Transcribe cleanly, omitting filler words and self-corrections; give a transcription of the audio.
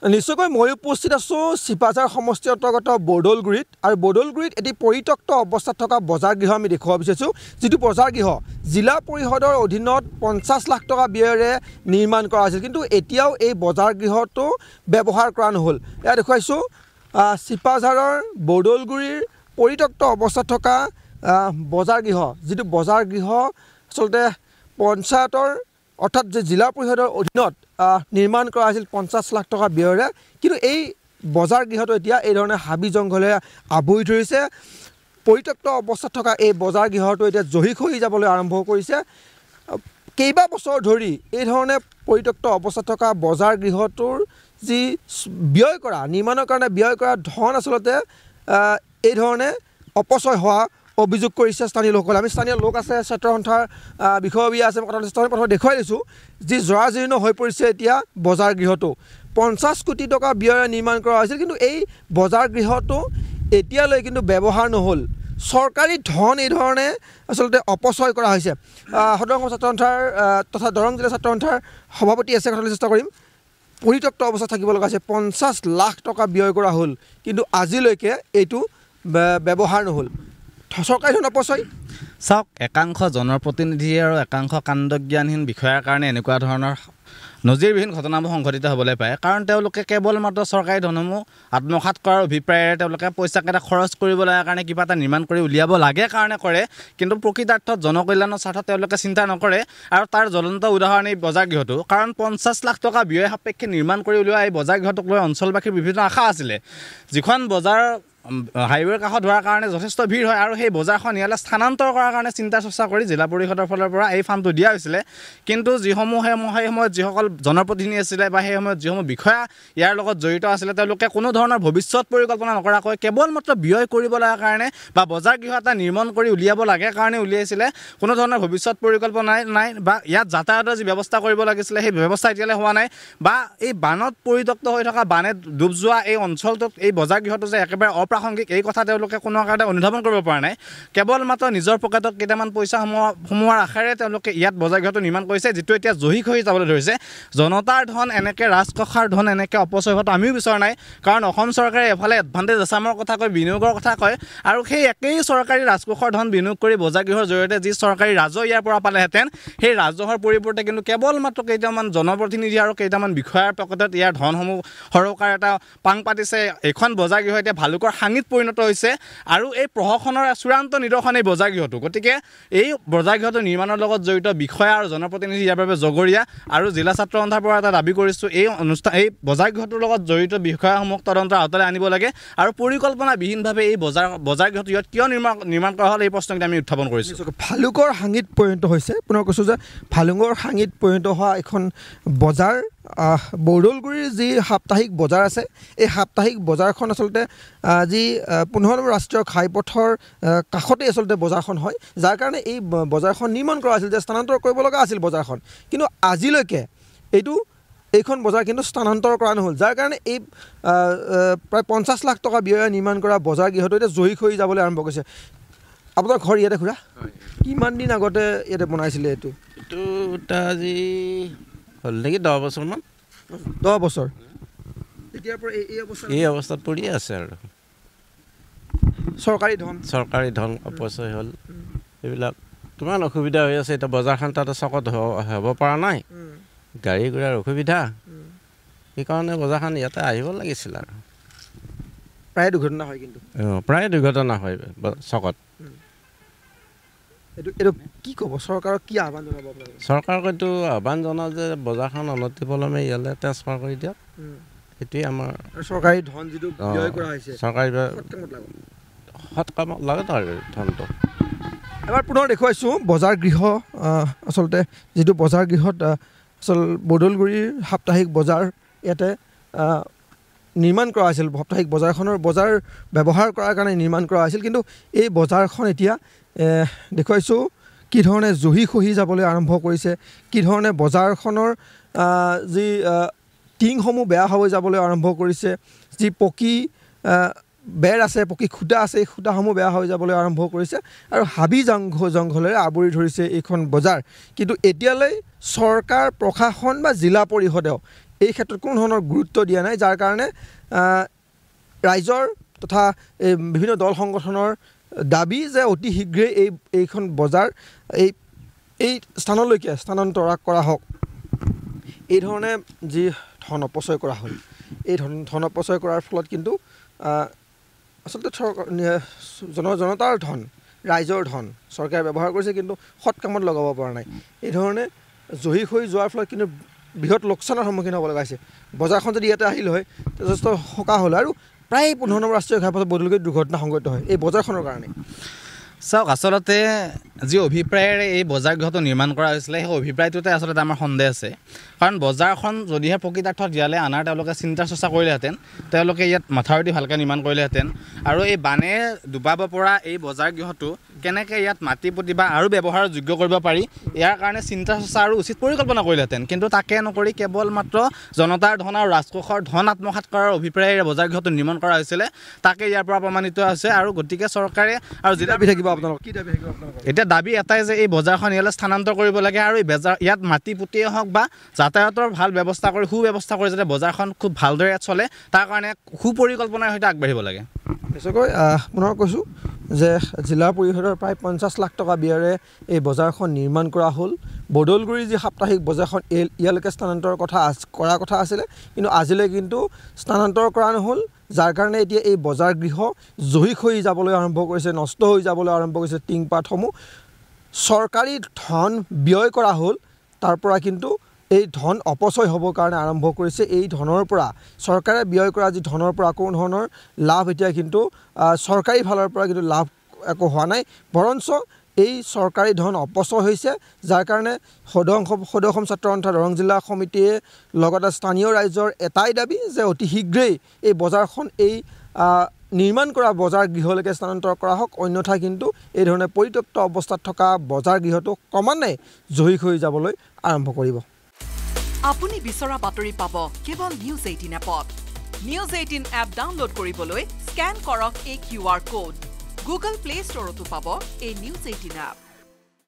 নিশ্চয়কৈ মই উপস্থিত আছোঁ চিপাঝাৰ সমষ্টিৰ অন্তৰ্গত বৰদৌলগুৰিত আৰু বৰদৌলগুৰিত এটি পৰিত্যক্ত অৱস্থাত থকা বজাৰ গৃহ আমি দেখুৱাব বিচাৰিছোঁ যিটো বজাৰ গৃহ জিলা পৰিষদৰ অধীনত 50 লাখ টকা ব্যয়েৰে নিৰ্মাণ কৰা হৈছিল কিন্তু এতিয়াও এই বজাৰ গৃহটো ব্যৱহাৰ কৰা নহ'ল এয়া দেখুৱাইছোঁ চিপাঝাৰৰ বৰদৌলগুৰিৰ পৰিত্যক্ত অৱস্থাত থকা বজাৰ গৃহ যিটো বজাৰ গৃহ আচলতে পঞ্চায়তৰ অৰ্থাৎ যে জিলা পৰিষদৰ অধীনত নিৰ্মাণ কৰা হৈছিল 50 লাখ টকা ব্যয়েৰে কিন্তু এই বজাৰ গৃহটো এতিয়া এই ধৰণে হাবি জংঘলে আৱৰি ধৰিছে পৰিত্যক্ত অৱস্থাত থকা এই বজাৰ গৃহটো এতিয়া জহি খহি যাবলৈ আৰম্ভ কৰিছে কেইবা বছৰ ধৰি এই ধৰণে পৰিত্যক্ত অৱস্থাত থকা বজাৰ গৃহটোৰ যি ব্যয় কৰা নিৰ্মাণৰ কাৰণে ব্যয় কৰা ধন আচলতে এই ধৰণে অপচয় হোৱা অভিযোগ কৰিছে স্থানীয় লোকসকলে আমি স্থানীয় লোক আছে ছাত্ৰ সন্থাৰ বিষয়ববীয়া আছে প্ৰথমে দেখুৱাই দিছোঁ যি জৰাজীৰ্ণ হৈ পৰিছে এতিয়া বজাৰ গৃহটো 50 কোটি টকা ব্যয়েৰে নিৰ্মাণ কৰা হৈছিল কিন্তু এই বজাৰ গৃহটো এতিয়ালৈ কিন্তু ব্যৱহাৰ নহ'ল চৰকাৰী ধন এই ধৰণে আচলতে অপচয় কৰা হৈছে সদৰ অসম ছাত্ৰ সন্থাৰ তথা দৰং জিলা ছাত্ৰ সন্থাৰ সভাপতি আছে কথালৈ চেষ্টা কৰিম পৰিত্যক্ত অৱস্থাত থাকিব লগা হৈছে 50 লাখ টকা ব্যয় কৰা হ'ল কিন্তু আজিলৈকে এইটো ব্যৱহাৰ নহ'ল চৰকাৰী ধন অপচয় চাওক একাংশ জনপ্ৰতিনিধি আৰু একাংশ কাণ্ডজ্ঞানহীন বিষয়াৰ কাৰণে এনেকুৱা ধৰণৰ নজিৰবিহীন ঘটনাবোৰ সংঘটিত হ'বলৈ পায় কাৰণ তেওঁলোকে কেৱল মাত্ৰ চৰকাৰী ধনসমূহ আত্মসাৎ কৰাৰ অভিপ্ৰায়েৰে তেওঁলোকে পইচাকেইটা খৰচ কৰিব লগাৰ কাৰণে কিবা এটা নিৰ্মাণ কৰি উলিয়াব লাগে কাৰণে কৰে কিন্তু প্ৰকৃতাৰ্থত জনকল্যাণৰ স্বাৰ্থত তেওঁলোকে চিন্তা নকৰে আৰু তাৰ জ্বলন্ত উদাহৰণ এই বজাৰ গৃহটো কাৰণ 50 লাখ টকা ব্যয় সাপেক্ষে নিৰ্মাণ কৰি উলিওৱা এই বজাৰ গৃহটোক লৈ অঞ্চলবাসীৰ বিভিন্ন আশা আছিলে যিখন বজাৰ হাইৱেৰ কাষত হোৱাৰ কাৰণে যথেষ্ট ভিৰ হয় আৰু সেই বজাৰখন ইয়ালৈ স্থানান্তৰ কৰাৰ কাৰণে চিন্তা চৰ্চা কৰি জিলা পৰিষদৰ ফালৰ পৰা এই ফাণ্ডটো দিয়া হৈছিলে কিন্তু সেই সময়ত যিসকল জনপ্ৰতিনিধি আছিলে বা সেই সময়ত যিসমূহ বিষয়া ইয়াৰ লগত জড়িত আছিলে তেওঁলোকে কোনো ধৰণৰ ভৱিষ্যত পৰিকল্পনা নকৰাকৈ কেৱল মাত্ৰ ব্যয় কৰিব লগাৰ কাৰণে বা বজাৰ গৃহ এটা নিৰ্মাণ কৰি উলিয়াব লাগে কাৰণে উলিয়াইছিলে কোনো ধৰণৰ ভৱিষ্যত পৰিকল্পনা নাই বা ইয়াত যাতায়াতৰ যি ব্যৱস্থা কৰিব লাগিছিলে সেই ব্যৱস্থা এতিয়ালৈ হোৱা নাই বা এই বানত পৰিত্যক্ত হৈ থকা বানে ডুব যোৱা এই অঞ্চলটোত এই বজাৰ গৃহটো যে একেবাৰে প্ৰাসংগিক এই কথা তেওঁলোকে কোনো কাৰণে অনুধাৱন কৰিব পৰা নাই কেৱল মাত্ৰ নিজৰ পকেটত কেইটামান পইচা সোমোৱাৰ আশাৰে তেওঁলোকে ইয়াত বজাৰ গৃহটো নিৰ্মাণ কৰিছে যিটো এতিয়া জহি খহি যাবলৈ ধৰিছে জনতাৰ ধন এনেকৈ ৰাজকোষৰ ধন এনেকৈ অপচয় হোৱাটো আমিও বিচৰা নাই কাৰণ অসম চৰকাৰে এফালে এডভান্টেজ আছামৰ কথা কয় বিনিয়োগৰ কথা কয় আৰু সেই একেই চৰকাৰী ৰাজকোষৰ ধন বিনিয়োগ কৰি বজাৰ গৃহৰ জৰিয়তে যি চৰকাৰী ৰাজহ ইয়াৰ পৰা পালেহেঁতেন সেই ৰাজহৰ পৰিৱৰ্তে কিন্তু কেৱল মাত্ৰ কেইটামান জনপ্ৰতিনিধি আৰু কেইটামান বিষয়াৰ পকেটত ইয়াৰ ধনসমূহ সৰকাৰ এটা পাং পাতিছে এইখন বজাৰ গৃহ এতিয়া ভালুকৰ সাঙিত পৰিণত হৈছে আৰু এই প্ৰশাসনৰ চূড়ান্ত নিদৰ্শন এই বজাৰ গৃহটো গতিকে এই বজাৰ গৃহটো নিৰ্মাণৰ লগত জড়িত বিষয়া আৰু জনপ্ৰতিনিধি ইয়াৰ বাবে জগৰীয়া আৰু জিলা ছাত্ৰ সন্থাৰ পৰা এটা দাবী কৰিছোঁ এই বজাৰ গৃহটোৰ লগত জড়িত বিষয়াসমূহক তদন্তৰ আওতালৈ আনিব লাগে আৰু পৰিকল্পনাবিহীনভাৱে এই বজাৰ গৃহটো ইয়াত কিয় নিৰ্মাণ কৰা হ'ল এই প্ৰশ্নকেইটা আমি উত্থাপন কৰিছোঁ ভালুকৰ সাঙিত পৰিণত হৈছে পুনৰ কৈছোঁ যে ভালুকৰ সাঙিত পৰিণত হোৱা এখন বজাৰ বৰদৌলগুৰিৰ যি সাপ্তাহিক বজাৰ আছে এই সাপ্তাহিক বজাৰখন আচলতে যি 15 নম্বৰ ৰাষ্ট্ৰীয় ঘাইপথৰ কাষতেই আচলতে বজাৰখন হয় যাৰ কাৰণে এই বজাৰখন নিৰ্মাণ কৰা আছিল যে স্থানান্তৰ কৰিব লগা আছিল বজাৰখন কিন্তু আজিলৈকে এইখন বজাৰ কিন্তু স্থানান্তৰ কৰা নহ'ল যাৰ কাৰণে এই প্ৰায় 50 লাখ টকা ব্যয়েৰে নিৰ্মাণ কৰা বজাৰ গৃহটো এতিয়া জহি খহি যাবলৈ আৰম্ভ কৰিছে আপোনাৰ ঘৰ ইয়াতে খুৰা কিমান দিন আগতে ইয়াতে বনাইছিলে এইটো আজি হ'ল নেকি 10 বছৰমান 10 বছৰ তেতিয়াৰ পৰা এই অৱস্থাত পৰিয়ে আছে আৰু চৰকাৰী ধন অপচয় হ'ল এইবিলাক কিমান অসুবিধা হৈ আছে এতিয়া বজাৰখন তাতে চকত হ'ব পৰা নাই গাড়ী ঘোঁৰাৰ অসুবিধা সেইকাৰণে বজাৰখন ইয়াতে আহিব লাগিছিল আৰু প্ৰায় দুৰ্ঘটনা হয় কিন্তু প্ৰায় দুৰ্ঘটনা হয় চকত এইটো কি ক'ব চৰকাৰক কি আহ্বান জনাব আপোনালোকে চৰকাৰক এইটো আহ্বান জনাওঁ যে বজাৰখন অনতিপলমে ইয়ালৈ ট্ৰেন্সফাৰ কৰি দিয়ক সেইটোৱে আমাৰ চৰকাৰী ধন যিটো ব্যয় কৰা হৈছে চৰকাৰী সৎ কামত লাগে আৰু ধনটো এবাৰ পুনৰ দেখুৱাইছোঁ বজাৰ গৃহ আচলতে যিটো বজাৰ গৃহত বৰদৌলগুৰিৰ সাপ্তাহিক বজাৰ ইয়াতে নিৰ্মাণ কৰা হৈছিল সাপ্তাহিক বজাৰখনৰ বজাৰ ব্যৱহাৰ কৰাৰ কাৰণে নিৰ্মাণ কৰা হৈছিল কিন্তু এই বজাৰখন এতিয়া দেখুৱাইছোঁ কি ধৰণে জহি খহি যাবলৈ আৰম্ভ কৰিছে কি ধৰণে বজাৰখনৰ যি টিংসমূহ বেয়া হৈ যাবলৈ আৰম্ভ কৰিছে যি পকী বেৰ আছে পকী খুঁটা আছে এই খুঁটাসমূহ বেয়া হৈ যাবলৈ আৰম্ভ কৰিছে আৰু হাবি জংঘলেৰে আৱৰি ধৰিছে এইখন বজাৰ কিন্তু এতিয়ালৈ চৰকাৰ প্ৰশাসন বা জিলা পৰিষদেও এই ক্ষেত্ৰত কোনো ধৰণৰ গুৰুত্ব দিয়া নাই, যাৰ কাৰণে ৰাইজৰ তথা বিভিন্ন দল সংগঠনৰ দাবী যে অতি শীঘ্ৰেই এইখন বজাৰ এই স্থানলৈকে স্থানান্তৰ কৰা হওক। এই ধৰণে যি ধন অপচয় কৰা হ'ল, এই ধন অপচয় কৰাৰ ফলত কিন্তু আচলতে জনতাৰ ধন, ৰাইজৰ ধন চৰকাৰে ব্যৱহাৰ কৰিছে, কিন্তু সৎ কামত লগাব পৰা নাই। এই ধৰণে জহি হৈ যোৱাৰ ফলত কিন্তু বৃহৎ লোকচানৰ সন্মুখীন হ'ব লগা হৈছে। বজাৰখন যদি ইয়াতে আহিল হয় যথেষ্ট সকাহ হ'ল। আৰু প্ৰায় 15 নম্বৰ ৰাষ্ট্ৰীয় ঘাইপথত বদলকৈ দুৰ্ঘটনা সংঘটিত হয় এই বজাৰখনৰ কাৰণে। চাওক, আচলতে যি অভিপ্ৰায়েৰে এই বজাৰ গৃহটো নিৰ্মাণ কৰা হৈছিলে, সেই অভিপ্ৰায়টোতে আচলতে আমাৰ সন্দেহ আছে। কাৰণ বজাৰখন যদিহে প্ৰকৃতাৰ্থত ইয়ালৈ অনাৰ তেওঁলোকে চিন্তা চৰ্চা কৰিলেহেঁতেন, তেওঁলোকে ইয়াত মাথাউৰি ভালকৈ নিৰ্মাণ কৰিলেহেঁতেন, আৰু এই বানে ডুবাব পৰা এই বজাৰ গৃহটো কেনেকৈ ইয়াত মাটি পুতি বা আৰু ব্যৱহাৰৰ যোগ্য কৰিব পাৰি, ইয়াৰ কাৰণে চিন্তা চৰ্চা আৰু উচিত পৰিকল্পনা কৰিলেহেঁতেন। কিন্তু তাকে নকৰি কেৱল মাত্ৰ জনতাৰ ধন আৰু ৰাজকোষৰ ধন আত্মসাৎ কৰাৰ অভিপ্ৰায়েৰে বজাৰ গৃহটো নিৰ্মাণ কৰা হৈছিলে, তাকে ইয়াৰ পৰা প্ৰমাণিত হৈছে। আৰু গতিকে চৰকাৰে আৰু যি দাবী থাকিব আপোনালোক, কি দাবী থাকিব আপোনালোকৰ? এতিয়া দাবী এটাই যে এই বজাৰখন ইয়ালৈ স্থানান্তৰ কৰিব লাগে, আৰু এই ইয়াত মাটি পুতিয়ে হওক বা যাতায়াতৰ ভাল ব্যৱস্থা কৰি সুব্যৱস্থা কৰি যাতে বজাৰখন খুব ভালদৰে ইয়াত চলে, তাৰ কাৰণে সুপৰিকল্পনাৰ সৈতে আগবাঢ়িব লাগে। নিশ্চয়কৈ পুনৰ কৈছোঁ যে জিলা পৰিষদৰ প্ৰায় 50 লাখ টকা ব্যয়েৰে এই বজাৰখন নিৰ্মাণ কৰা হ'ল। বদলগুৰি যি সাপ্তাহিক বজাৰখন ইয়ালৈকে স্থানান্তৰ কৰাৰ কথা আছিলে, কিন্তু আজিলৈ কিন্তু স্থানান্তৰ কৰা নহ'ল, যাৰ কাৰণে এতিয়া এই বজাৰ গৃহ জহি হৈ যাবলৈ আৰম্ভ কৰিছে, নষ্ট হৈ যাবলৈ আৰম্ভ কৰিছে। টিংপাতসমূহ চৰকাৰী ধন ব্যয় কৰা হ'ল, তাৰ পৰা কিন্তু এই ধন অপচয় হ'বৰ কাৰণে আৰম্ভ কৰিছে। এই ধনৰ পৰা চৰকাৰে ব্যয় কৰা যি ধনৰ পৰা কোনো ধৰণৰ লাভ এতিয়া কিন্তু চৰকাৰী ফালৰ পৰা কিন্তু লাভ একো হোৱা নাই, বৰঞ্চ এই চৰকাৰী ধন অপচয় হৈছে, যাৰ কাৰণে সদৌ অসম ছাত্ৰ সন্থা দৰং জিলা সমিতিয়ে লগতে স্থানীয় ৰাইজৰ এটাই দাবী যে অতি শীঘ্ৰেই এই বজাৰখন এই নিৰ্মাণ কৰা বজাৰ গৃহলৈকে স্থানান্তৰ কৰা হওক, অন্যথা কিন্তু এই ধৰণে পৰিত্যক্ত অৱস্থাত থকা বজাৰ গৃহটো ক্ৰমান্বয়ে জহি হৈ যাবলৈ আৰম্ভ কৰিব। আপুনি বিচৰা বাতৰি পাব কেৱল নিউজ 18 এপত। নিউজ 18 এপ ডাউনলোড কৰিবলৈ স্কেন কৰক এই QR কোড। গুগল প্লে ষ্টৰতো পাব এই নিউজ 18 এপ।